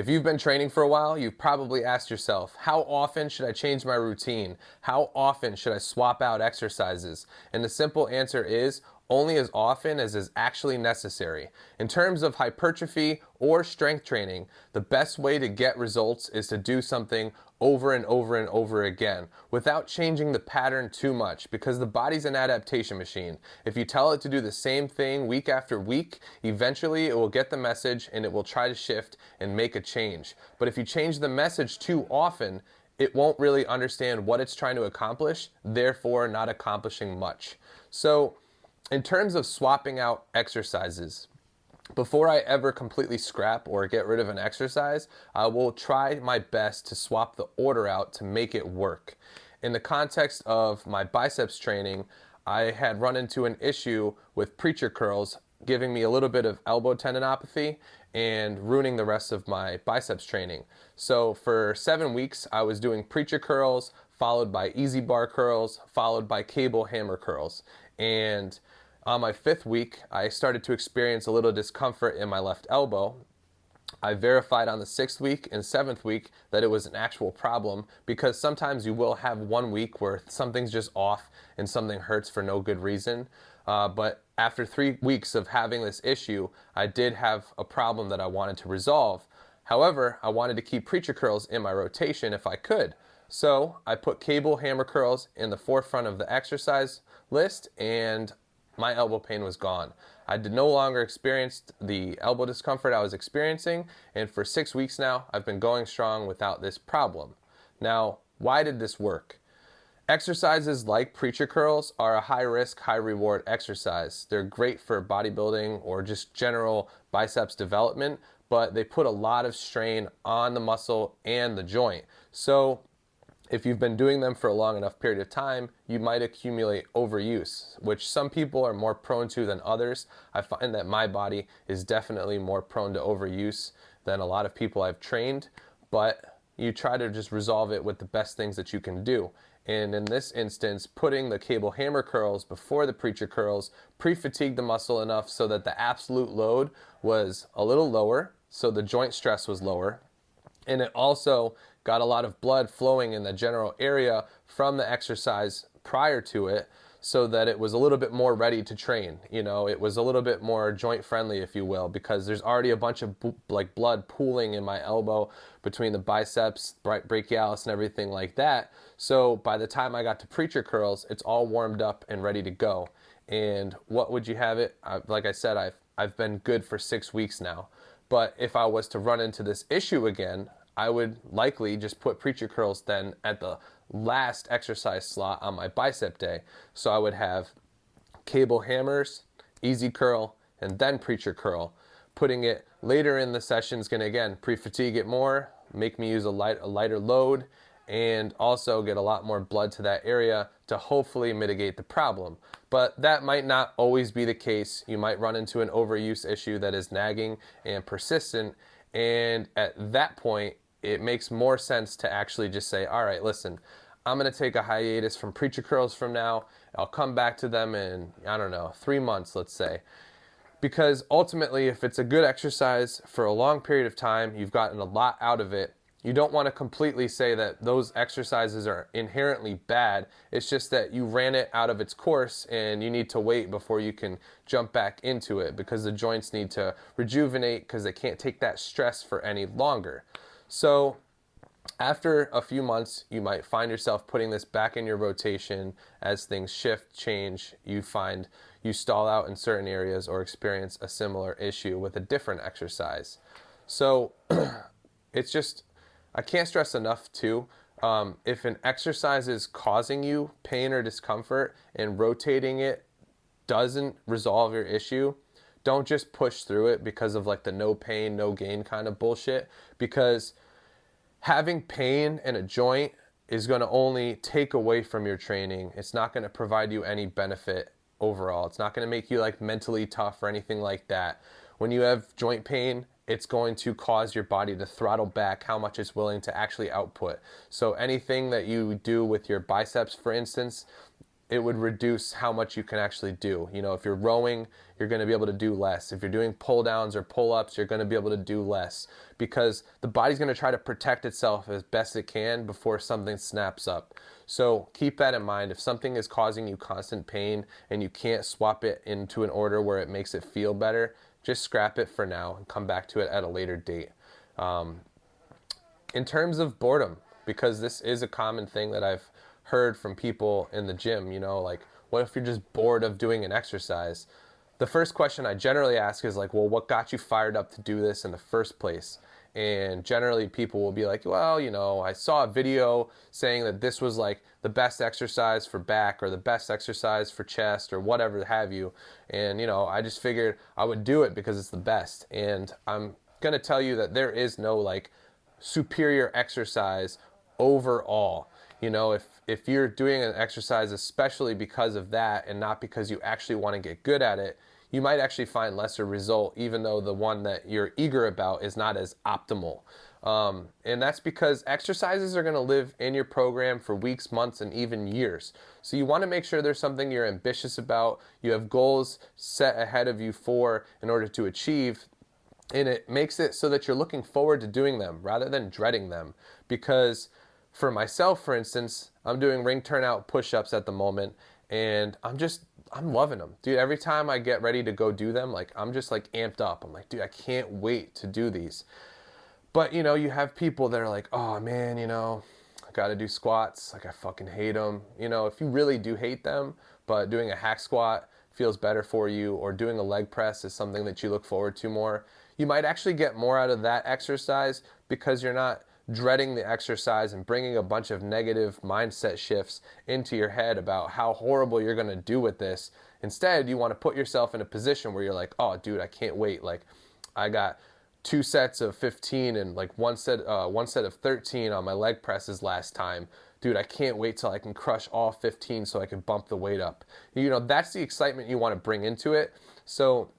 If you've been training for a while, you've probably asked yourself, how often should I change my routine? How often should I swap out exercises? And the simple answer is only as often as is actually necessary. In terms of hypertrophy or strength training, the best way to get results is to do something over and over and over again without changing the pattern too much, because the body's an adaptation machine. If you tell it to do the same thing week after week, eventually it will get the message and it will try to shift and make a change. But if you change the message too often, it won't really understand what it's trying to accomplish, therefore not accomplishing much. So in terms of swapping out exercises, before I ever completely scrap or get rid of an exercise, I will try my best to swap the order out to make it work. In the context of my biceps training, I had run into an issue with preacher curls giving me a little bit of elbow tendinopathy and ruining the rest of my biceps training. So for 7 weeks, I was doing preacher curls, followed by easy bar curls, followed by cable hammer curls. And on my 5th week, I started to experience a little discomfort in my left elbow. I verified on the 6th week and 7th week that it was an actual problem, because sometimes you will have 1 week where something's just off and something hurts for no good reason. But after 3 weeks of having this issue, I did have a problem that I wanted to resolve. However, I wanted to keep preacher curls in my rotation if I could. So I put cable hammer curls in the forefront of the exercise list, and my elbow pain was gone. I did no longer experience the elbow discomfort I was experiencing, and for 6 weeks now, I've been going strong without this problem. Now, why did this work? Exercises like preacher curls are a high risk, high reward exercise. They're great for bodybuilding or just general biceps development, but they put a lot of strain on the muscle and the joint. So if you've been doing them for a long enough period of time, you might accumulate overuse, which some people are more prone to than others. I find that my body is definitely more prone to overuse than a lot of people I've trained, but you try to just resolve it with the best things that you can do. And in this instance, putting the cable hammer curls before the preacher curls pre-fatigued the muscle enough so that the absolute load was a little lower, so the joint stress was lower. And it also got a lot of blood flowing in the general area from the exercise prior to it, so that it was a little bit more ready to train. You know, it was a little bit more joint friendly, if you will, because there's already a bunch of blood pooling in my elbow between the biceps, brachialis, and everything like that. So by the time I got to preacher curls, it's all warmed up and ready to go. And what would you have it? Like I said, I've been good for 6 weeks now. But if I was to run into this issue again, I would likely just put preacher curls then at the last exercise slot on my bicep day. So I would have cable hammers, easy curl, and then preacher curl. Putting it later in the session is going to, again, pre-fatigue it more, make me use a lighter load, and also get a lot more blood to that area to hopefully mitigate the problem. But that might not always be the case. You might run into an overuse issue that is nagging and persistent, and at that point, it makes more sense to actually just say, all right, listen, I'm going to take a hiatus from preacher curls from now. I'll come back to them in, I don't know, 3 months, let's say. Because ultimately, if it's a good exercise for a long period of time, you've gotten a lot out of it, you don't want to completely say that those exercises are inherently bad. It's just that you ran it out of its course and you need to wait before you can jump back into it, because the joints need to rejuvenate because they can't take that stress for any longer. So after a few months, you might find yourself putting this back in your rotation. As things shift, change, you find you stall out in certain areas or experience a similar issue with a different exercise. So it's just, I can't stress enough too, if an exercise is causing you pain or discomfort and rotating it doesn't resolve your issue, don't just push through it because of like the no pain, no gain kind of bullshit, because having pain in a joint is going to only take away from your training. It's not going to provide you any benefit overall. It's not going to make you like mentally tough or anything like that. When you have joint pain, it's going to cause your body to throttle back how much it's willing to actually output. So anything that you do with your biceps, for instance, it would reduce how much you can actually do. You know, if you're rowing, you're going to be able to do less. If you're doing pull downs or pull ups, you're going to be able to do less, because the body's going to try to protect itself as best it can before something snaps up. So keep that in mind. If something is causing you constant pain and you can't swap it into an order where it makes it feel better, just scrap it for now and come back to it at a later date. In terms of boredom, because this is a common thing that I've heard from people in the gym, you know, like, what if you're just bored of doing an exercise? The first question I generally ask is like, well, what got you fired up to do this in the first place? And generally people will be like, well, you know, I saw a video saying that this was like the best exercise for back or the best exercise for chest or whatever have you. And, you know, I just figured I would do it because it's the best. And I'm going to tell you that there is no like superior exercise overall. You know, if you're doing an exercise especially because of that and not because you actually want to get good at it, you might actually find lesser result, even though the one that you're eager about is not as optimal. And that's because exercises are going to live in your program for weeks, months, and even years. So you want to make sure there's something you're ambitious about, you have goals set ahead of you in order to achieve, and it makes it so that you're looking forward to doing them rather than dreading them. Because for myself, for instance, I'm doing ring turnout push-ups at the moment, and I'm loving them. Dude, every time I get ready to go do them, like, I'm just like amped up. I'm like, dude, I can't wait to do these. But, you know, you have people that are like, oh man, you know, I got to do squats. Like, I fucking hate them. You know, if you really do hate them, but doing a hack squat feels better for you, or doing a leg press is something that you look forward to more, you might actually get more out of that exercise because you're not dreading the exercise and bringing a bunch of negative mindset shifts into your head about how horrible you're going to do with this. Instead, you want to put yourself in a position where you're like, oh dude, I can't wait. Like, I got 2 sets of 15 and like one set of 13 on my leg presses last time. Dude, I can't wait till I can crush all 15 so I can bump the weight up. You know, that's the excitement you want to bring into it. So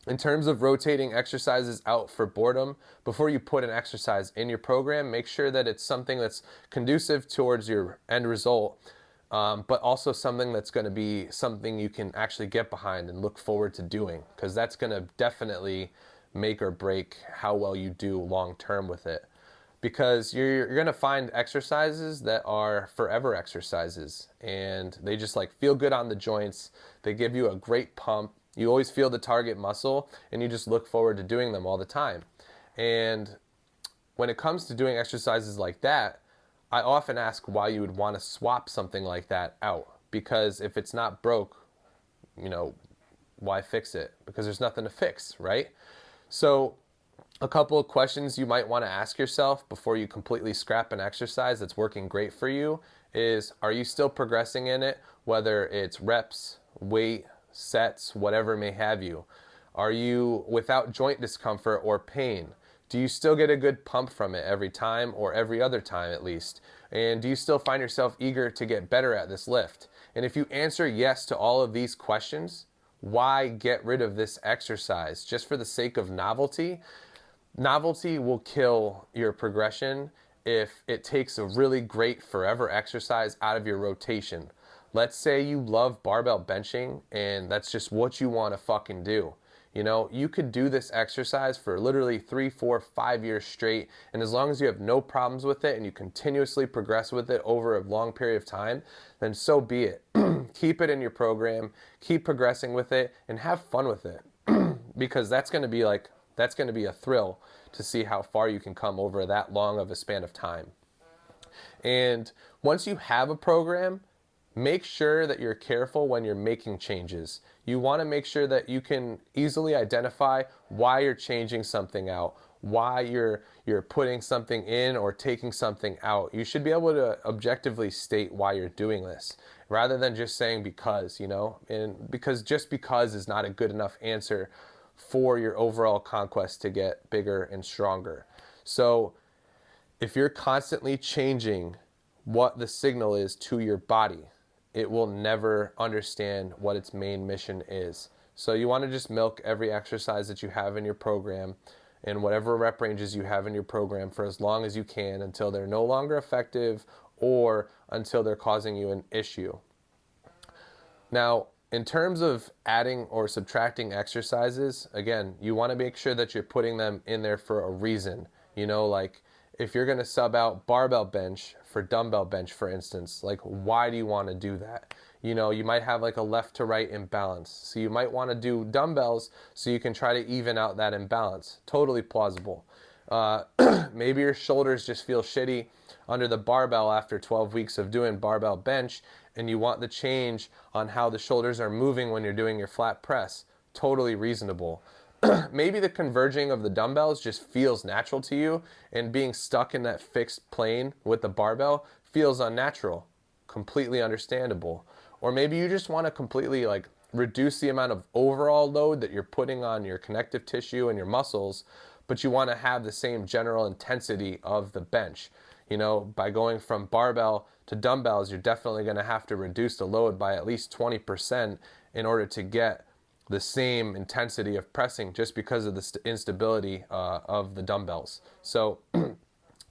in terms of rotating exercises out for boredom, before you put an exercise in your program, make sure that it's something that's conducive towards your end result, but also something that's going to be something you can actually get behind and look forward to doing, because that's going to definitely make or break how well you do long term with it. Because you're going to find exercises that are forever exercises, and they just like feel good on the joints. They give you a great pump. You always feel the target muscle, and you just look forward to doing them all the time. And when it comes to doing exercises like that, I often ask why you would want to swap something like that out. Because if it's not broke, you know, why fix it? Because there's nothing to fix, right? So a couple of questions you might want to ask yourself before you completely scrap an exercise that's working great for you is, are you still progressing in it? Whether it's reps, weight, sets, whatever may have you. Are you without joint discomfort or pain? Do you still get a good pump from it every time, or every other time at least? And do you still find yourself eager to get better at this lift? And if you answer yes to all of these questions, why get rid of this exercise? Just for the sake of novelty? Novelty will kill your progression if it takes a really great forever exercise out of your rotation. Let's say you love barbell benching and that's just what you want to fucking do. You know, you could do this exercise for literally 3, 4, 5 years straight, and as long as you have no problems with it and you continuously progress with it over a long period of time, then so be it. Keep it in your program, keep progressing with it, and have fun with it. Because that's going to be a thrill to see how far you can come over that long of a span of time. And once you have a program, make sure that you're careful when you're making changes. You want to make sure that you can easily identify why you're changing something out, why you're putting something in or taking something out. You should be able to objectively state why you're doing this, rather than just saying because, you know, and because just because is not a good enough answer for your overall conquest to get bigger and stronger. So if you're constantly changing what the signal is to your body, it will never understand what its main mission is. So you want to just milk every exercise that you have in your program and whatever rep ranges you have in your program for as long as you can, until they're no longer effective or until they're causing you an issue. Now, in terms of adding or subtracting exercises, again, you want to make sure that you're putting them in there for a reason. Like if you're going to sub out barbell bench for dumbbell bench, for instance, like why do you want to do that? You might have like a left to right imbalance. So you might want to do dumbbells so you can try to even out that imbalance. Totally plausible. Uh, Maybe your shoulders just feel shitty under the barbell after 12 weeks of doing barbell bench, and you want the change on how the shoulders are moving when you're doing your flat press. Totally reasonable. Maybe the converging of the dumbbells just feels natural to you, and being stuck in that fixed plane with the barbell feels unnatural. Completely understandable. Or maybe you just want to completely like reduce the amount of overall load that you're putting on your connective tissue and your muscles, but you want to have the same general intensity of the bench. By going from barbell to dumbbells, you're definitely going to have to reduce the load by at least 20% in order to get the same intensity of pressing, just because of the instability of the dumbbells. So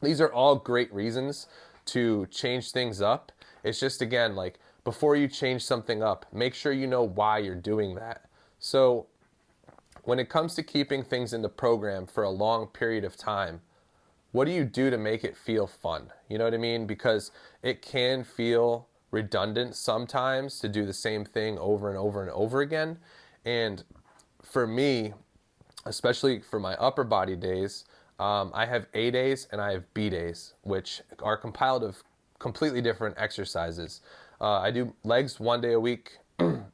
these are all great reasons to change things up. It's just, again, like before you change something up, make sure you know why you're doing that. So when it comes to keeping things in the program for a long period of time, what do you do to make it feel fun? You know what I mean? Because it can feel redundant sometimes to do the same thing over and over and over again. And for me, especially for my upper body days, I have A days and I have B days, which are compiled of completely different exercises. I do legs 1 day a week, and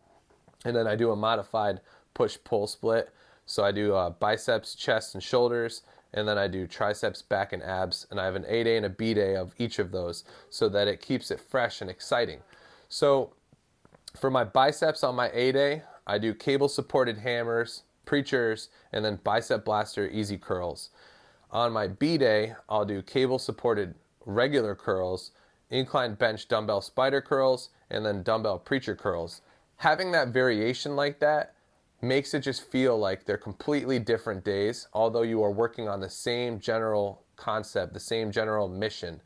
then I do a modified push-pull split. So I do biceps, chest, and shoulders, and then I do triceps, back, and abs. And I have an A day and a B day of each of those so that it keeps it fresh and exciting. So for my biceps on my A day, I do cable-supported hammers, preachers, and then bicep blaster easy curls. On my B day, I'll do cable-supported regular curls, incline bench dumbbell spider curls, and then dumbbell preacher curls. Having that variation like that makes it just feel like they're completely different days, although you are working on the same general concept, the same general mission.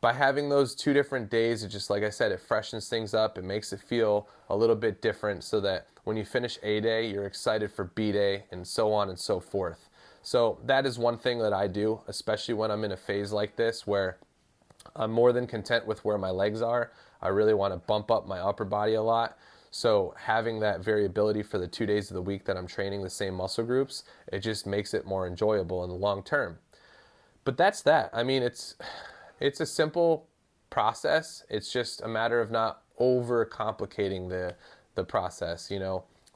By having those 2 different days, it just, like I said, it freshens things up. It makes it feel a little bit different so that when you finish A day, you're excited for B day, and so on and so forth. So that is one thing that I do, especially when I'm in a phase like this where I'm more than content with where my legs are. I really want to bump up my upper body a lot. So having that variability for the 2 days of the week that I'm training the same muscle groups, it just makes it more enjoyable in the long term. But that's that. I mean, it's a simple process. It's just a matter of not over complicating the process.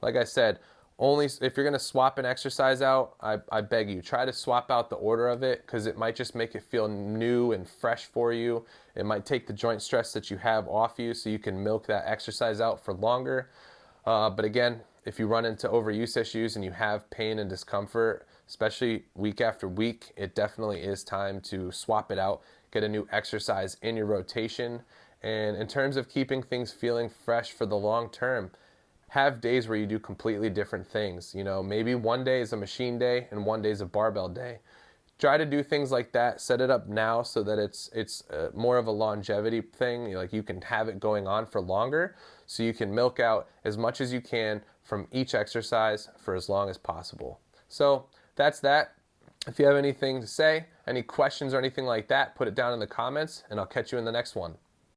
Like I said, only if you're going to swap an exercise out, I beg you, try to swap out the order of it, because it might just make it feel new and fresh for you. It might take the joint stress that you have off you so you can milk that exercise out for longer. But again, if you run into overuse issues and you have pain and discomfort, especially week after week, it definitely is time to swap it out, get a new exercise in your rotation. And in terms of keeping things feeling fresh for the long term, have days where you do completely different things. Maybe one day is a machine day and one day is a barbell day. Try to do things like that. Set it up now so that it's more of a longevity thing. You can have it going on for longer, so you can milk out as much as you can from each exercise for as long as possible. So that's that. If you have anything to say, any questions or anything like that, put it down in the comments, and I'll catch you in the next one.